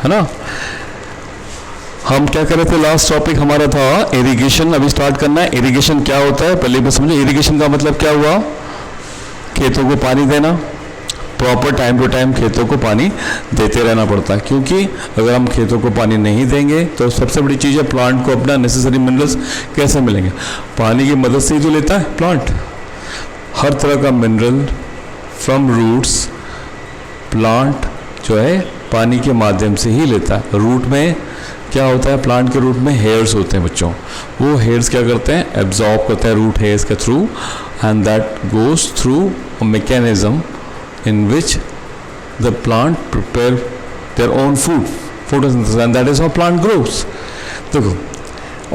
है ना। हम क्या कर रहे थे, लास्ट टॉपिक हमारा था इरिगेशन। अभी स्टार्ट करना है। इरिगेशन क्या होता है पहले भी समझो। इरिगेशन का मतलब क्या हुआ, खेतों को पानी देना, प्रॉपर टाइम टू टाइम खेतों को पानी देते रहना पड़ता है, क्योंकि अगर हम खेतों को पानी नहीं देंगे तो सबसे बड़ी चीज़ है प्लांट को अपना नेसेसरी मिनरल्स कैसे मिलेंगे, पानी की मदद से ही तो लेता है प्लांट। हर तरह का मिनरल फ्रॉम रूट्स प्लांट जो है पानी के माध्यम से ही लेता है। रूट में क्या होता है, प्लांट के रूट में हेयर्स होते हैं बच्चों, वो हेयर्स क्या करते हैं, एब्जॉर्ब करते हैं रूट हेयर्स के through, and that goes through a mechanism in which the plant prepare their own food, photosynthesis, and that is how plant grows. देखो,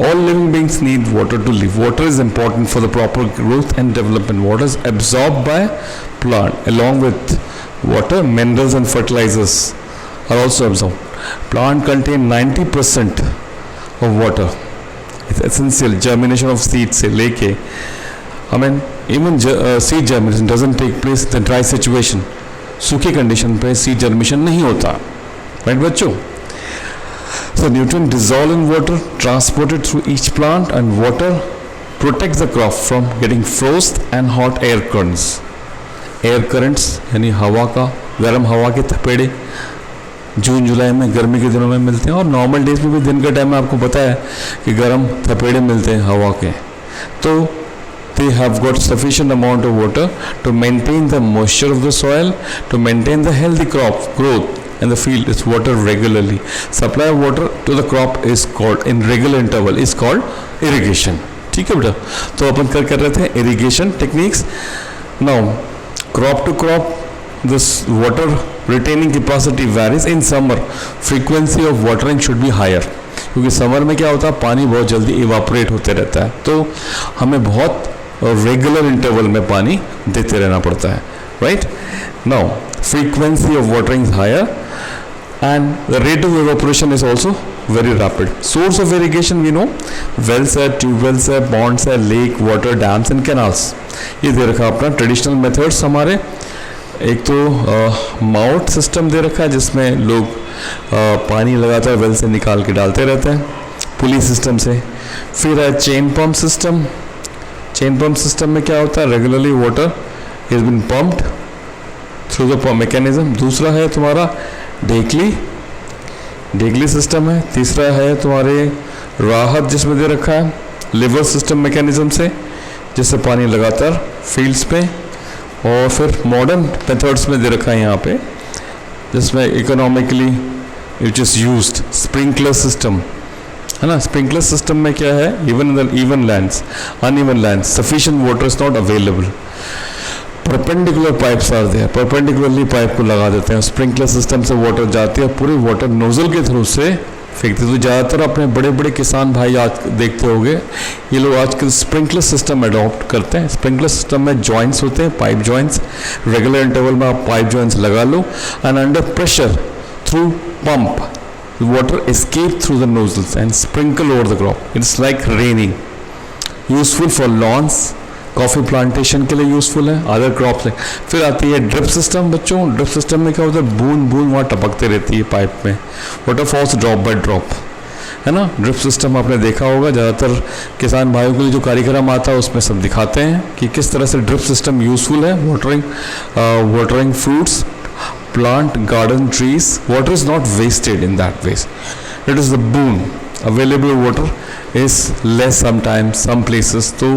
all living beings need water to live. Water is important for the proper growth and development. Water is absorbed by plant. Along with water, minerals and fertilizers are also absorbed. Plant contain 90% of water. It's essential. Germination of seeds से लेके even seed germination doesn't take place in the dry situation. सूखी condition पे seed germination नहीं होता, right बच्चों। So nutrient dissolve in water, transported through each plant, and water protects the crop from getting frost and hot air currents. Air currents यानी हवा का, गर्म हवा के थपेड़े जून जुलाई में गर्मी के दिनों में मिलते हैं, और नॉर्मल डेज में भी दिन के टाइम में आपको पता है कि गर्म थपेड़े मिलते हैं हवा के। तो they have got sufficient amount of water to maintain the moisture of the soil, to maintain the healthy crop growth in the field. Is water regularly. Supply of water to the crop is called in regular interval is called irrigation. ठीक है बेटा, तो अपन कर रहे थे irrigation techniques. Now crop to crop this water retaining capacity varies. In summer frequency of watering should be higher, क्योंकि summer में क्या होता है, पानी बहुत जल्दी इवापोरेट होते रहता है, तो हमें बहुत रेगुलर इंटरवल में पानी देते रहना पड़ता है, right. Now frequency of watering is higher and the rate of evaporation is also very rapid. Source of irrigation we know, wells है, ट्यूबवेल्स है, पॉन्ड्स है, lake, water dams and canals. ये दे रखा अपना ट्रेडिशनल मेथड्स हमारे। एक तो माउट सिस्टम दे रखा है जिसमें लोग पानी लगातार वेल से निकाल के डालते रहते हैं पुली सिस्टम से। फिर है chain pump system. Chain pump system में क्या होता है, regularly water is been pumped through the mechanism. दूसरा है तुम्हारा डेगली सिस्टम है। तीसरा है तुम्हारे राहत जिसमें दे रखा है लिवर सिस्टम मैकेनिज्म से, जिससे पानी लगातार फील्ड्स पे। और फिर मॉडर्न मेथड्स में दे रखा है यहाँ पे, जिसमें economically which is used sprinkler system, है ना। स्प्रिंकलर सिस्टम में क्या है, even in the even lands, uneven lands sufficient water is not available, perpendicular pipes are there, perpendicularly pipe को लगा देते हैं, स्प्रिंकलर सिस्टम से वाटर जाती है, पूरी वाटर नोजल के थ्रू से फेंकते। तो ज़्यादातर अपने बड़े बड़े किसान भाई आज देखते होंगे, ये लोग आजकल स्प्रिंकलर सिस्टम अडॉप्ट करते हैं। स्प्रिंकलर सिस्टम में जॉइंट्स होते हैं, पाइप जॉइंट्स, रेगुलर इंटरवल में आप पाइप जॉइंट्स लगा लो, and under pressure through pump water escape through the nozzles and sprinkle over the crop. It's like raining. Useful for lawns, coffee plantation के लिए useful है, other crops है। फिर आती है ड्रिप सिस्टम। बच्चों ड्रिप सिस्टम में क्या होता है, बूंद बूंद वहाँ टपकते रहती है पाइप में, water falls drop by drop, है ना। ड्रिप सिस्टम आपने देखा होगा, ज़्यादातर किसान भाइयों के लिए जो कार्यक्रम आता है उसमें सब दिखाते हैं कि किस तरह से ड्रिप सिस्टम यूज़फुल है। Watering fruits, plant, garden, trees. Water is not wasted in that way. It is the boon. Available water is less sometimes, some places. So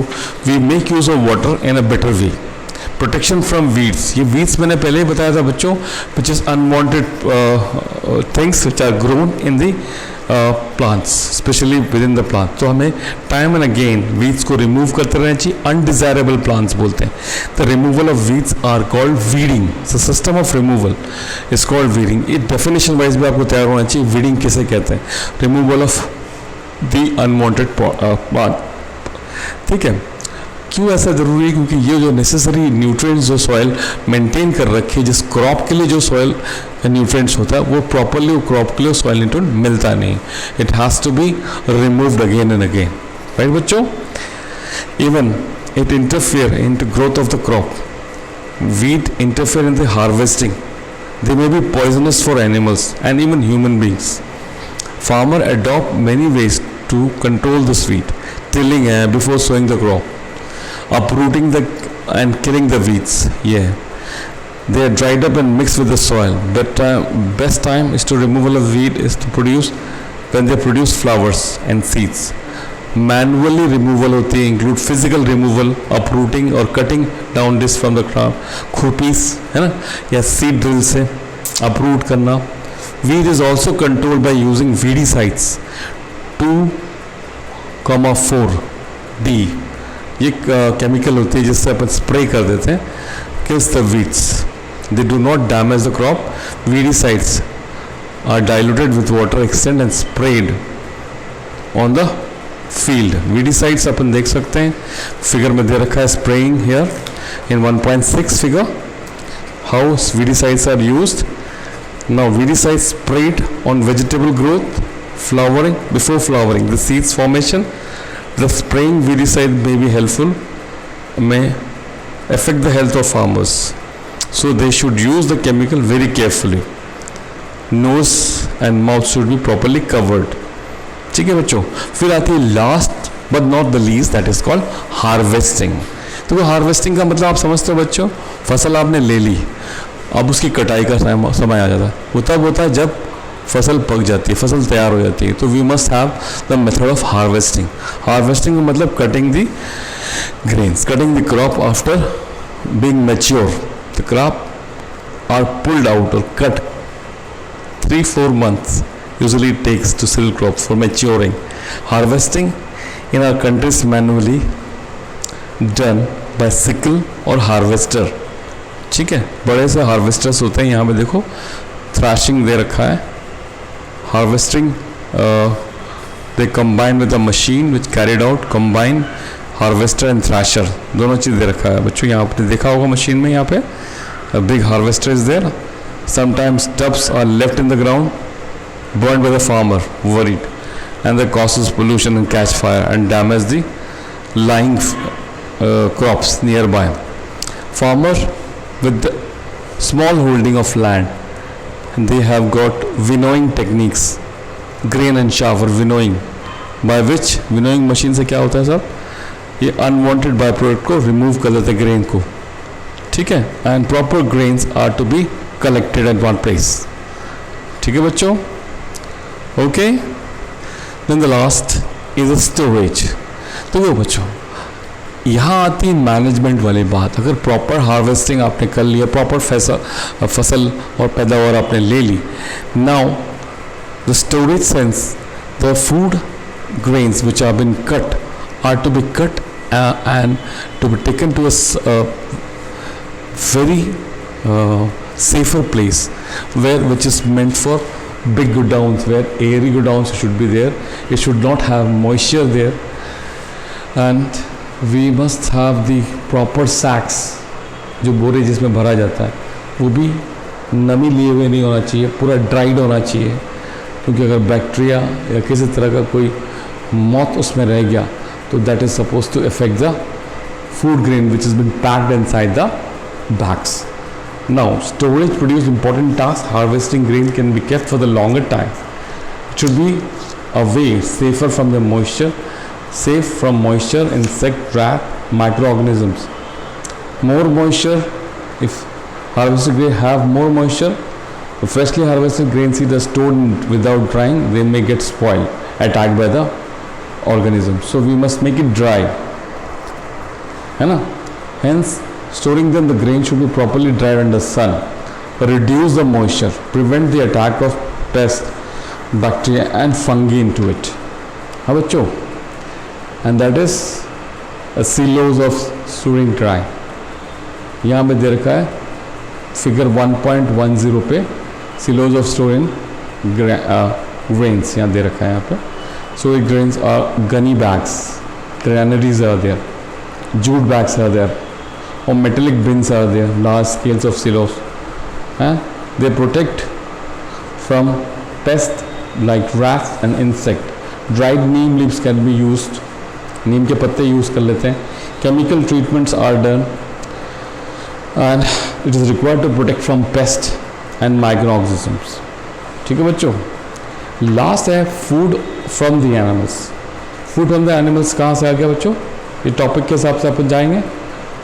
we make use of water in a better way. Protection from weeds. ये weeds मैंने पहले ही बताया था बच्चों, which is unwanted things which are grown in the plants, especially within the plant. तो हमें time and again weeds को remove करते रहना चाहिए। Undesirable plants बोलते हैं। The removal of weeds are called weeding. So system of removal is called weeding. ये definition wise भी आपको तैयार होना चाहिए, weeding किसे कहते हैं, removal of the unwanted plant। ठीक है, क्यों ऐसा ज़रूरी है, क्योंकि ये जो नेसेसरी न्यूट्रिएंट्स जो सॉइल मेंटेन कर रखे, जिस क्रॉप के लिए जो सॉइल न्यूट्रिएंट्स होता है वो प्रॉपरली वो क्रॉप के लिए सॉइल न्यूट्रिएंट मिलता नहीं। It has to be removed again and again, right बच्चों। Even it interfere in to growth of the crop, weed interfere in the harvesting, They may be poisonous for animals and even human beings. Farmer adopt many ways to control this weed. Tilling है before sowing the crop, uprooting the and killing the weeds. Yeah, they are dried up and mixed with the soil. But best time is to removal of weed is to produce when they produce flowers and seeds. Manually removal होती है, include physical removal, uprooting और cutting down this from the crop. खुरपीस है ना, या seed drill से uproot करना. Weed is also controlled by using weedicides 2,4D. ये chemical होती है जिससे अपन स्प्रे कर देते हैं kills the weeds. They do not damage the crop. Weedicides are diluted with water, extended and sprayed on the field. Weedicides अपन देख सकते हैं, फिगर में दे रखा है spraying here in 1.6 figure. How weedicides are used? Now weedicides sprayed on vegetable growth, flowering, before flowering, the seeds formation. The spraying weedicide may be helpful, may affect the health of farmers. So they should use the chemical very carefully. Nose and mouth should be properly covered. ठीक है बच्चों, फिर आती है last but not the least, that is called harvesting. तो harvesting का मतलब आप समझते हो बच्चों, फसल आपने ले ली, अब उसकी कटाई का समय आ जाता है. वो तब होता है जब फसल पक जाती है, फसल तैयार हो जाती है. तो we must have the method of harvesting. Harvesting का मतलब cutting the grains, cutting the crop after being mature. The crop are pulled out और cut 3-4 months usually it takes to sell crop for maturing. Harvesting in our country is manually done by sickle or harvester. ठीक है, बड़े से harvesters होते हैं. यहाँ पे देखो थ्रैशिंग दे रखा है. Harvesting they combine with a machine which carried out combine harvester and thresher, दोनों चीज़ दे रखा है बच्चों. यहाँ आपने देखा होगा मशीन में, यहाँ पे big harvester is there. Sometimes tubs are left in the ground, burned by the farmer, worried, and that causes pollution and catch fire and damage the lying crops nearby. Farmer with the small holding of land, and they have got winnowing techniques, grain and shower winnowing, by which winnowing machine से क्या होता है साहब, ये unwanted byproduct को remove कर देते grain को. ठीक है, and proper grains are to be collected at one place. ठीक है बच्चों, okay. Then the last is the storage. तो वो बच्चों, यहाँ आती है मैनेजमेंट वाली बात. अगर प्रॉपर हार्वेस्टिंग आपने कर लिया, प्रॉपर फसल और पैदावार आपने ले ली, now the storage sense the food grains which have been cut are to be cut and to be taken to a very safer place which is meant for big godowns, where airy godowns should be there. It should not have moisture there, and we must have the proper sacks. जो बोरे जिसमें भरा जाता है वो भी नमी लिए हुए नहीं होना चाहिए, पूरा ड्राइड होना चाहिए, क्योंकि अगर बैक्टीरिया या किसी तरह का कोई मौत उसमें रह गया तो that is suppose to affect the food grain which is been packed inside the bags. Now, storage produces important tasks. Harvesting grain can be kept for the longer time. It should be away, safer from the moisture, safe from moisture, insect, rat, microorganisms. More moisture, if harvested grain have more moisture, the freshly harvested grain seeds are stored without drying, they may get spoiled, attacked by the organisms. So we must make it dry. है ना? Hence, storing them, the grain should be properly dried under sun. Reduce the moisture, prevent the attack of pests, bacteria and fungi into it. हाँ बच्चों, and that is a silos of storing dry. यहाँ पे दे रखा है figure 1.10 पे silos of storing grains यहाँ दे रखा है यहाँ पे. So the grains are gunny bags, granaries are there, jute bags are there, or metallic bins are there, large scales of silos. They protect from pests like rats and insect. Dried neem leaves can be used. नीम के पत्ते use कर लेते हैं. Chemical treatments are done and it is required to protect from pests and micro organisms. ठीक है बच्चों। Last है food from the animals. Food from the animals कहाँ से आ गया बच्चों? ये टॉपिक के हिसाब से अपन जाएंगे।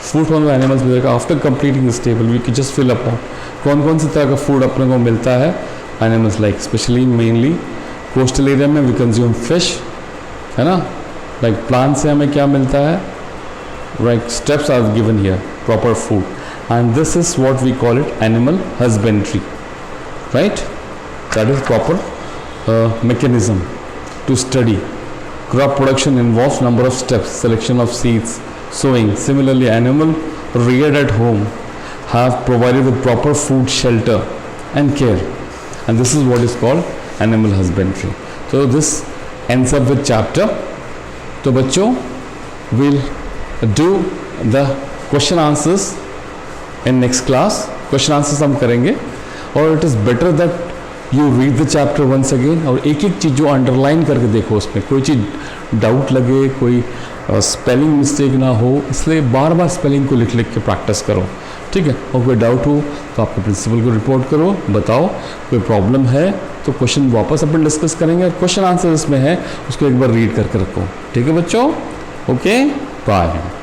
फूड फ्रॉम द एनिमल्स मिलेगा after completing this table we can just fill up कौन कौन सी तरह का फूड अपने को मिलता है animals like specially mainly coastal area में वी कंज्यूम फिश, है ना। लाइक प्लांट से हमें क्या मिलता है? Right, steps are given here, proper food, and this is what we call it animal husbandry, right. That is proper mechanism to study. Crop production involves number of steps, selection of seeds, sowing. Similarly, animal reared at home have provided with proper food, shelter and care, and this is what is called animal husbandry. So this ends up with chapter. तो बच्चों we'll do the question answers in next class. Question answers हम करेंगे, और it is better that you read the chapter once again, और एक एक चीज़ जो underline करके देखो, उसमें कोई चीज़ डाउट लगे, कोई स्पेलिंग मिस्टेक ना हो, इसलिए बार बार स्पेलिंग को लिख लिख के प्रैक्टिस करो, ठीक है। और कोई डाउट हो तो आपके प्रिंसिपल को रिपोर्ट करो, बताओ कोई प्रॉब्लम है तो क्वेश्चन वापस अपन डिस्कस करेंगे, क्वेश्चन आंसर इसमें है उसको एक बार रीड करके रखो, ठीक है बच्चों। Okay, bye.